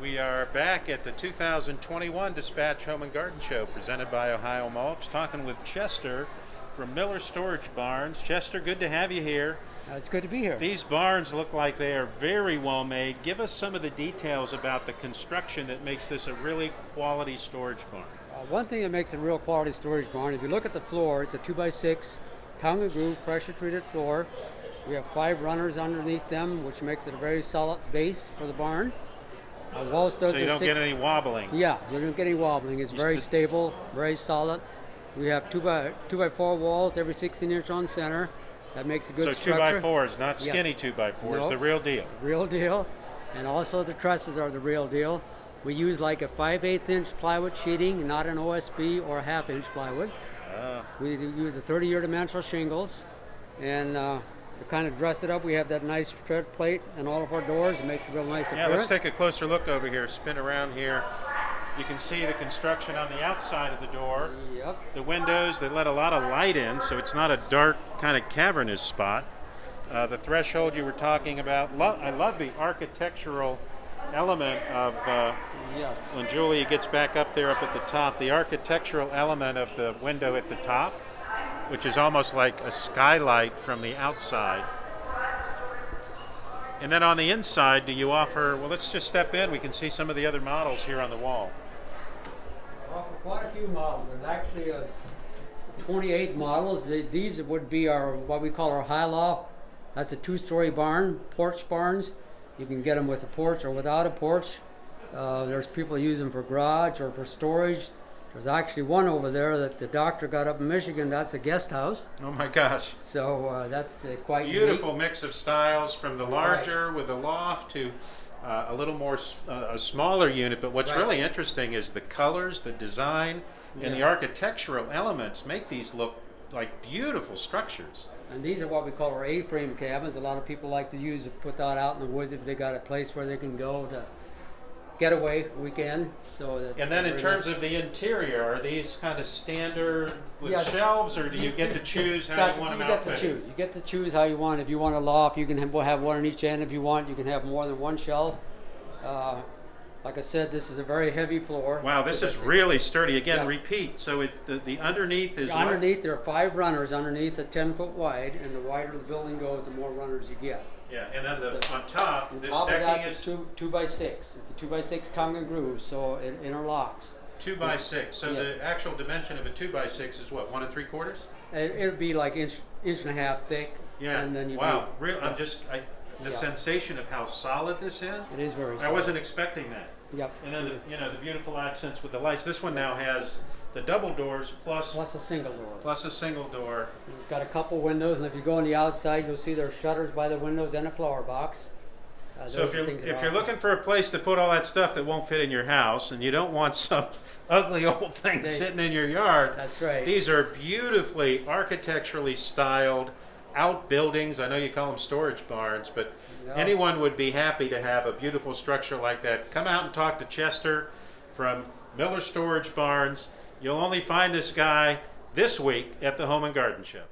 We are back at the 2021 Dispatch Home and Garden Show presented by Ohio Mulch, talking with Chester from Miller Storage Barns. Chester, good to have you here. It's good to be here. These barns look like they are very well made. Give us some of the details about the construction that makes this a really quality storage barn. One thing that makes a real quality storage barn, if you look at the floor, it's a 2x6 tongue and groove pressure treated floor. We have 5 runners underneath them, which makes it a very solid base for the barn. Walls does so you don't get any wobbling. Yeah, you don't get any wobbling. It's very stable, very solid. We have 2x4 walls, every 16-inch on center. That makes a good structure. So 2x4s, not skinny 2x4s, nope. The real deal. Real deal. And also the trusses are the real deal. We use like a 5/8-inch plywood sheeting, not an OSB or a half-inch plywood. We use the 30-year dimensional shingles. And to kind of dress it up, we have that nice tread plate in all of our doors. It makes a real nice appearance. Yeah, let's take a closer look over here. Spin around here. You can see the construction on the outside of the door. Yep. The windows, they let a lot of light in, so it's not a dark, kind of cavernous spot. The threshold you were talking about. I love the architectural element of, yes. When Julia gets back up there up at the top, the architectural element of the window at the top, which is almost like a skylight from the outside. And then on the inside, do you offer, well, let's just step in. We can see some of the other models here on the wall. We offer quite a few models. There's actually 28 models. These would be our, what we call our high loft. That's a 2-story barn, porch barns. You can get them with a porch or without a porch. There's people who use them for garage or for storage. There's actually one over there that the doctor got up in Michigan. That's a guest house. Oh my gosh. So that's quite beautiful unique. Mix of styles, from the larger with the loft to a little more a smaller unit. But what's really interesting is the colors, the design, and the architectural elements make these look like beautiful structures. And these are what we call our A-frame cabins. A lot of people like to put that out in the woods if they got a place where they can go to getaway weekend. And then in terms of the interior, are these kind of standard with shelves, or do you get to choose how you want them outfitted? You get to choose how you want. If you want a loft, you can have one on each end. If you want, you can have more than one shelf. Like I said, this is a very heavy floor. Wow, this is really sturdy. Again, repeat. So the underneath is underneath. There are 5 runners underneath, at 10 foot wide, and the wider the building goes, the more runners you get. Yeah, and then on top, this decking is 2x6. It's a 2x6 tongue and groove, so it interlocks. 2x6. So the actual dimension of a 2x6 is what, 1 3/4? It'll be like inch and a half thick. Yeah. And then the sensation of how solid this is. It is very solid. I wasn't expecting that. Yep. And then the beautiful accents with the lights. This one now has the double doors plus a single door. Plus a single door. It's got a couple windows, and if you go on the outside, you'll see there's shutters by the windows and a flower box. So if you're looking for a place to put all that stuff that won't fit in your house, and you don't want some ugly old thing sitting in your yard, that's right. These are beautifully architecturally styled outbuildings. I know you call them storage barns, but anyone would be happy to have a beautiful structure like that. Come out and talk to Chester from Miller Storage Barns. You'll only find this guy this week at the Home and Garden Show.